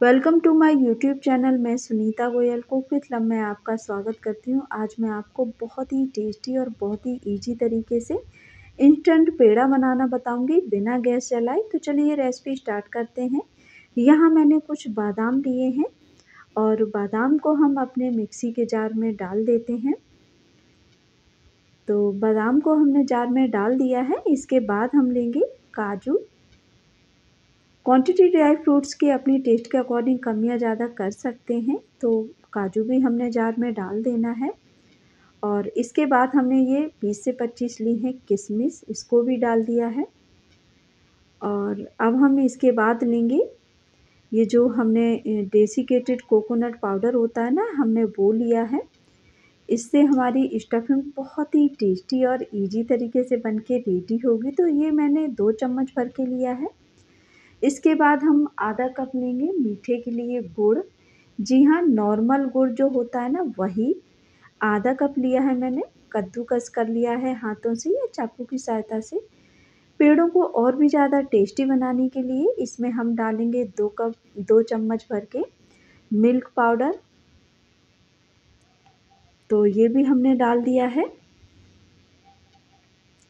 Welcome to my YouTube channel. मैं Sunita Goyal cook with love में आपका स्वागत करती हूँ। आज मैं आपको बहुत ही टेस्टी और बहुत ही इजी तरीके से इंस्टेंट पेड़ा बनाना बताऊंगी बिना गैस जलाए। तो चलिए रेसिपी स्टार्ट करते हैं। यहाँ मैंने कुछ बादाम लिए हैं और बादाम को हम अपने मिक्सी के जार में डाल देते हैं। तो बादाम को हमने जार में डाल दिया है। इसके बाद हम लेंगे काजू। क्वांटिटी ड्राई फ्रूट्स की अपनी टेस्ट के अकॉर्डिंग कम या ज़्यादा कर सकते हैं। तो काजू भी हमने जार में डाल देना है। और इसके बाद हमने ये 20 से 25 ली हैं किशमिश, इसको भी डाल दिया है। और अब हम इसके बाद लेंगे ये जो हमने डेसिकेटेड कोकोनट पाउडर होता है ना, हमने वो लिया है। इससे हमारी स्टफिंग बहुत ही टेस्टी और इजी तरीके से बनके रेडी होगी। तो ये मैंने 2 चम्मच भर के लिया है। इसके बाद हम आधा कप लेंगे मीठे के लिए गुड़। जी हाँ, नॉर्मल गुड़ जो होता है ना, वही आधा कप लिया है मैंने। कद्दूकस कर लिया है हाथों से या चाकू की सहायता से। पेड़ों को और भी ज़्यादा टेस्टी बनाने के लिए इसमें हम डालेंगे 2 चम्मच भर के मिल्क पाउडर। तो ये भी हमने डाल दिया है।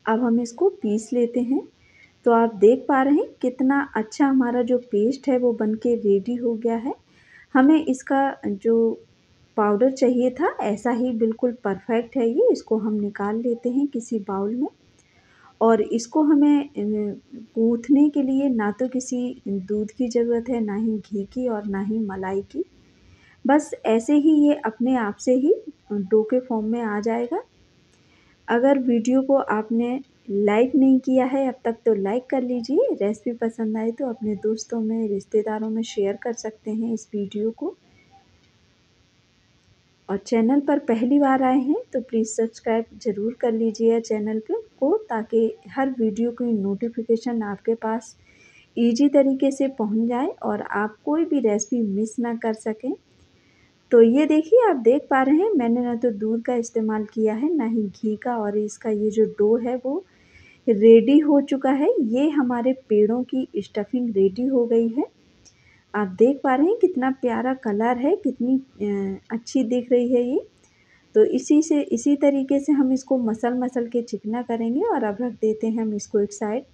अब हम इसको पीस लेते हैं। तो आप देख पा रहे हैं कितना अच्छा हमारा जो पेस्ट है वो बनके रेडी हो गया है। हमें इसका जो पाउडर चाहिए था ऐसा ही बिल्कुल परफेक्ट है ये। इसको हम निकाल लेते हैं किसी बाउल में। और इसको हमें गूँथने के लिए ना तो किसी दूध की ज़रूरत है, ना ही घी की और ना ही मलाई की। बस ऐसे ही ये अपने आप से ही डो के फॉर्म में आ जाएगा। अगर वीडियो को आपने लाइक नहीं किया है अब तक तो लाइक कर लीजिए। रेसिपी पसंद आए तो अपने दोस्तों में, रिश्तेदारों में शेयर कर सकते हैं इस वीडियो को। और चैनल पर पहली बार आए हैं तो प्लीज़ सब्सक्राइब ज़रूर कर लीजिए चैनल को, ताकि हर वीडियो की नोटिफिकेशन आपके पास इजी तरीके से पहुंच जाए और आप कोई भी रेसिपी मिस ना कर सकें। तो ये देखिए, आप देख पा रहे हैं मैंने ना तो दूध का इस्तेमाल किया है ना ही घी का। और इसका ये जो डो है वो रेडी हो चुका है। ये हमारे पेड़ों की स्टफिंग रेडी हो गई है। आप देख पा रहे हैं कितना प्यारा कलर है, कितनी अच्छी दिख रही है ये। तो इसी तरीके से हम इसको मसल के चिकना करेंगे। और अब रख देते हैं हम इसको एक साइड।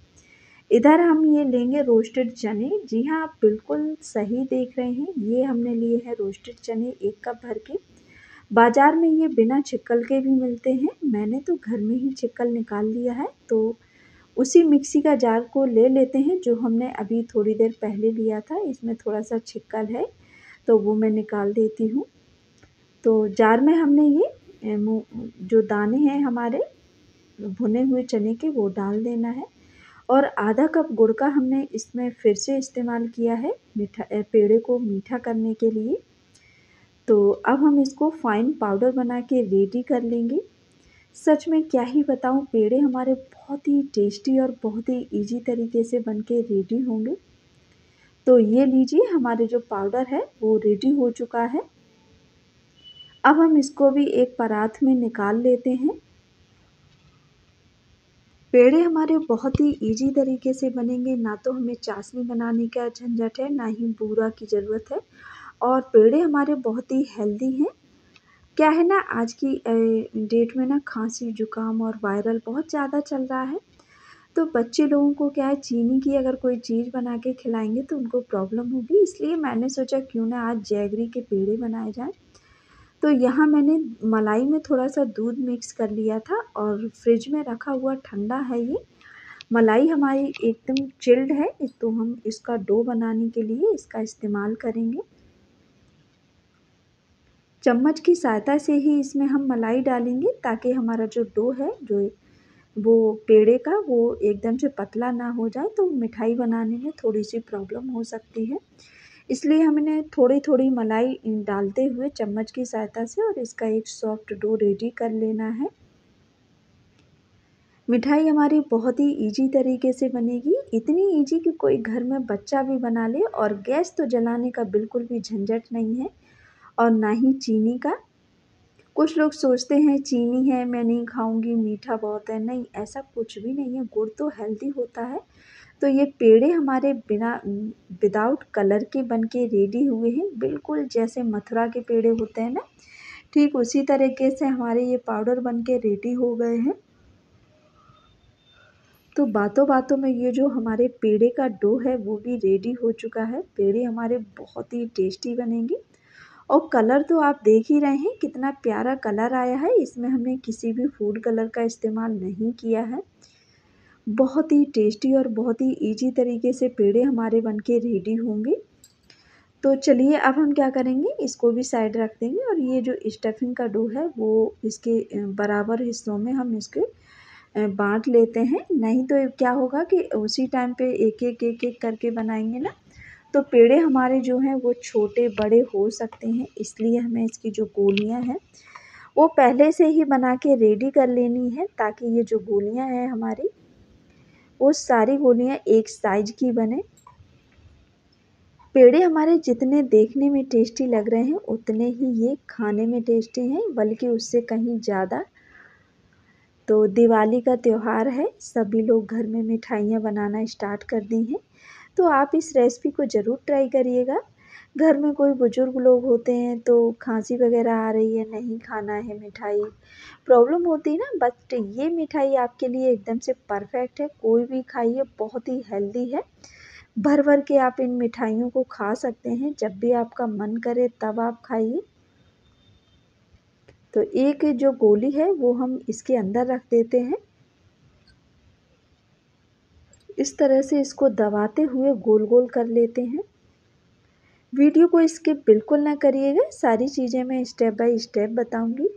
इधर हम ये लेंगे रोस्टेड चने। जी हाँ, आप बिल्कुल सही देख रहे हैं। ये हमने लिए हैं रोस्टेड चने 1 कप भर के। बाज़ार में ये बिना छिक्कल के भी मिलते हैं। मैंने तो घर में ही छिक्कल निकाल लिया है। तो उसी मिक्सी का जार को ले लेते हैं जो हमने अभी थोड़ी देर पहले लिया था। इसमें थोड़ा-सा छिक्कल है तो वो मैं निकाल देती हूँ। तो जार में हमने ये जो दाने हैं हमारे भुने हुए चने के वो डाल देना है। और आधा कप गुड़ का हमने इसमें फिर से इस्तेमाल किया है पेड़े को मीठा करने के लिए। तो अब हम इसको फाइन पाउडर बना के रेडी कर लेंगे। सच में क्या ही बताऊँ, पेड़े हमारे बहुत ही टेस्टी और बहुत ही इजी तरीके से बनके रेडी होंगे। तो ये लीजिए, हमारे जो पाउडर है वो रेडी हो चुका है। अब हम इसको भी एक परात में निकाल लेते हैं। पेड़े हमारे बहुत ही इजी तरीके से बनेंगे। ना तो हमें चाशनी बनाने का झंझट है, ना ही बूरा की ज़रूरत है। और पेड़े हमारे बहुत ही हेल्दी हैं। क्या है ना, आज की डेट में ना खांसी, जुकाम और वायरल बहुत ज़्यादा चल रहा है। तो बच्चे लोगों को क्या है, चीनी की अगर कोई चीज़ बना के खिलाएँगे तो उनको प्रॉब्लम होगी। इसलिए मैंने सोचा क्यों ना आज जैगरी के पेड़े बनाए जाएँ। तो यहाँ मैंने मलाई में थोड़ा-सा दूध मिक्स कर लिया था और फ्रिज में रखा हुआ ठंडा है ये। मलाई हमारी एकदम चिल्ड है, तो हम इसका डो बनाने के लिए इसका इस्तेमाल करेंगे। चम्मच की सहायता से ही इसमें हम मलाई डालेंगे ताकि हमारा जो डो है, जो वो पेड़े का, वो एकदम से पतला ना हो जाए तो मिठाई बनाने में थोड़ी-सी प्रॉब्लम हो सकती है। इसलिए हमने थोड़ी-थोड़ी मलाई डालते हुए चम्मच की सहायता से और इसका एक सॉफ्ट डो रेडी कर लेना है। मिठाई हमारी बहुत ही ईज़ी तरीके से बनेगी, इतनी ईज़ी कि कोई घर में बच्चा भी बना ले। और गैस तो जलाने का बिल्कुल भी झंझट नहीं है और ना ही चीनी का। कुछ लोग सोचते हैं चीनी है मैं नहीं खाऊँगी, मीठा बहुत है। नहीं, ऐसा कुछ भी नहीं है। गुड़ तो हेल्दी होता है। तो ये पेड़े हमारे बिना विदाउट कलर के बन के रेडी हुए हैं, बिल्कुल जैसे मथुरा के पेड़े होते हैं ना, ठीक उसी तरीके से हमारे ये पाउडर बन के रेडी हो गए हैं। तो बातों बातों में ये जो हमारे पेड़े का डो है वो भी रेडी हो चुका है। पेड़े हमारे बहुत ही टेस्टी बनेंगे और कलर तो आप देख ही रहे हैं कितना प्यारा कलर आया है। इसमें हमने किसी भी फूड कलर का इस्तेमाल नहीं किया है। बहुत ही टेस्टी और बहुत ही ईजी तरीके से पेड़े हमारे बनके रेडी होंगे। तो चलिए अब हम क्या करेंगे, इसको भी साइड रख देंगे और ये जो स्टफिंग का डो है वो इसके बराबर हिस्सों में हम इसके बाँट लेते हैं। नहीं तो क्या होगा कि उसी टाइम पे एक-एक करके बनाएँगे ना, तो पेड़े हमारे जो हैं वो छोटे-बड़े हो सकते हैं। इसलिए हमें इसकी जो गोलियाँ हैं, वो पहले से ही बना के रेडी कर लेनी है, ताकि ये जो गोलियाँ हैं हमारी, वो सारी गोलियाँ एक साइज़ की बनें। पेड़े हमारे जितने देखने में टेस्टी लग रहे हैं, उतने ही ये खाने में टेस्टी हैं, बल्कि उससे कहीं ज़्यादा। तो दिवाली का त्योहार है, सभी लोग घर में मिठाइयाँ बनाना स्टार्ट कर दी हैं, तो आप इस रेसिपी को ज़रूर ट्राई करिएगा। घर में कोई बुज़ुर्ग लोग होते हैं तो खाँसी वग़ैरह आ रही है, नहीं खाना है मिठाई, प्रॉब्लम होती है ना, बट ये मिठाई आपके लिए एकदम से परफ़ेक्ट है, कोई भी खाइए, बहुत ही हेल्दी है। भर-भर के आप इन मिठाइयों को खा सकते हैं, जब भी आपका मन करे तब आप खाइए। तो एक जो गोली है वो हम इसके अंदर रख देते हैं। इस तरह से इसको दबाते हुए गोल-गोल कर लेते हैं। वीडियो को स्किप बिल्कुल ना करिएगा, सारी चीज़ें मैं स्टेप बाय स्टेप बताऊँगी।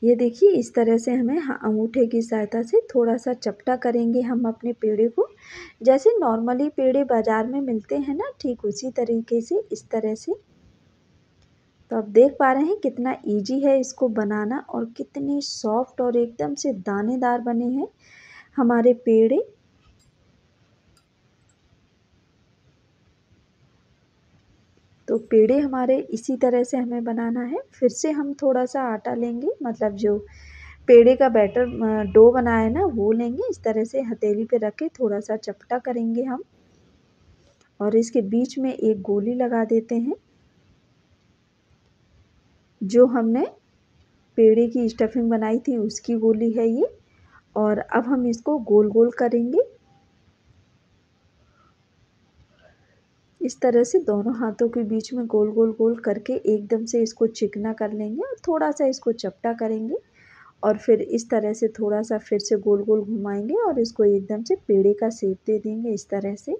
ये देखिए इस तरह से हमें अंगूठे की सहायता से थोड़ा-सा चपटा करेंगे हम अपने पेड़े को। जैसे नॉर्मली पेड़े बाज़ार में मिलते हैं ना, ठीक उसी तरीके से इस तरह से। तो आप देख पा रहे हैं कितना ईज़ी है इसको बनाना और कितनी सॉफ्ट और एकदम से दानेदार बने हैं हमारे पेड़े। तो पेड़े हमारे इसी तरह से हमें बनाना है। फिर से हम थोड़ा-सा आटा लेंगे, मतलब जो पेड़े का बैटर डो बनाया है ना वो लेंगे। इस तरह से हथेली पे रख के थोड़ा-सा चपटा करेंगे हम और इसके बीच में एक गोली लगा देते हैं। जो हमने पेड़े की स्टफिंग बनाई थी उसकी गोली है ये, और अब हम इसको गोल-गोल करेंगे। इस तरह से दोनों हाथों के बीच में गोल-गोल करके एकदम से इसको चिकना कर लेंगे और थोड़ा-सा इसको चपटा करेंगे और फिर इस तरह से थोड़ा-सा फिर से गोल-गोल घुमाएँगे और इसको एकदम से पेड़े का शेप दे देंगे इस तरह से।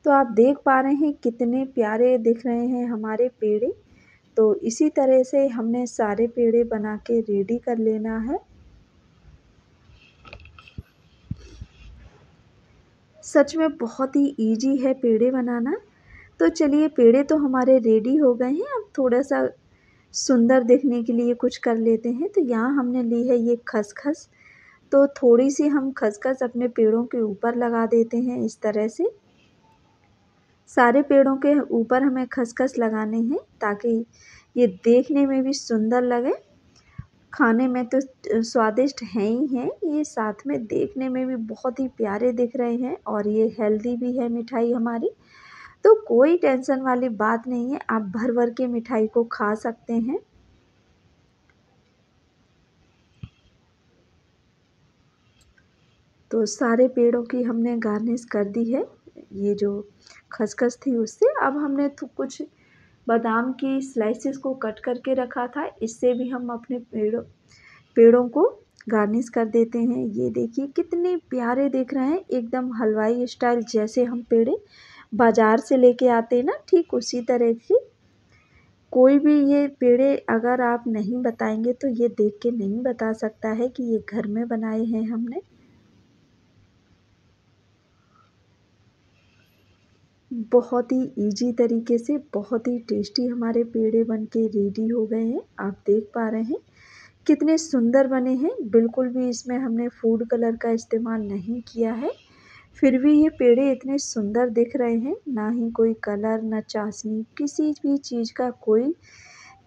तो आप देख पा रहे हैं कितने प्यारे दिख रहे हैं हमारे पेड़े। तो इसी तरह से हमने सारे पेड़े बना के रेडी कर लेना है। सच में बहुत ही ईज़ी है पेड़े बनाना। तो चलिए पेड़े तो हमारे रेडी हो गए हैं, अब थोड़ा-सा सुंदर दिखने के लिए कुछ कर लेते हैं। तो यहाँ हमने ली है ये खसखस, तो थोड़ी-सी हम खसखस अपने पेड़ों के ऊपर लगा देते हैं इस तरह से। सारे पेड़ों के ऊपर हमें खसखस लगाने हैं ताकि ये देखने में भी सुंदर लगे। खाने में तो स्वादिष्ट हैं ही हैं, ये साथ में देखने में भी बहुत ही प्यारे दिख रहे हैं और ये हेल्दी भी है मिठाई हमारी। तो कोई टेंशन वाली बात नहीं है, आप भर-भर के मिठाई को खा सकते हैं। तो सारे पेड़ों की हमने गार्निश कर दी है, ये जो खसखस थी उससे। अब हमने तो कुछ बादाम की स्लाइसेस को कट करके रखा था, इससे भी हम अपने पेड़ों को गार्निश कर देते हैं। ये देखिए कितने प्यारे दिख रहे हैं, एकदम हलवाई स्टाइल, जैसे हम पेड़े बाज़ार से लेके आते हैं ना, ठीक उसी तरह की। कोई भी ये पेड़े अगर आप नहीं बताएँगे तो ये देख के नहीं बता सकता है कि ये घर में बनाए हैं हमने। बहुत ही ईज़ी तरीके से बहुत ही टेस्टी हमारे पेड़े बन के रेडी हो गए हैं। आप देख पा रहे हैं कितने सुंदर बने हैं, बिल्कुल भी इसमें हमने फूड कलर का इस्तेमाल नहीं किया है। फिर भी ये पेड़े इतने सुंदर दिख रहे हैं, ना ही कोई कलर, ना चाशनी, किसी भी चीज़ का कोई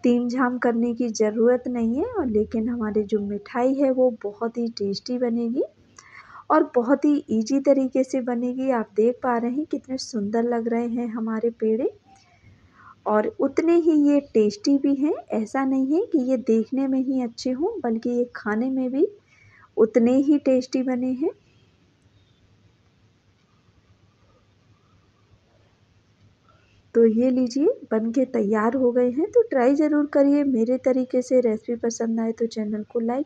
तामझाम करने की ज़रूरत नहीं है, और लेकिन हमारी जो मिठाई है वो बहुत ही टेस्टी बनेगी और बहुत ही ईजी तरीके से बनेगी। आप देख पा रहे हैं कितने सुंदर लग रहे हैं हमारे पेड़े, और उतने ही ये टेस्टी भी हैं। ऐसा नहीं है कि ये देखने में ही अच्छे हों, बल्कि ये खाने में भी उतने ही टेस्टी बने हैं। तो ये लीजिए बन के तैयार हो गए हैं। तो ट्राई ज़रूर करिए मेरे तरीके से। रेसिपी पसंद आए तो चैनल को लाइक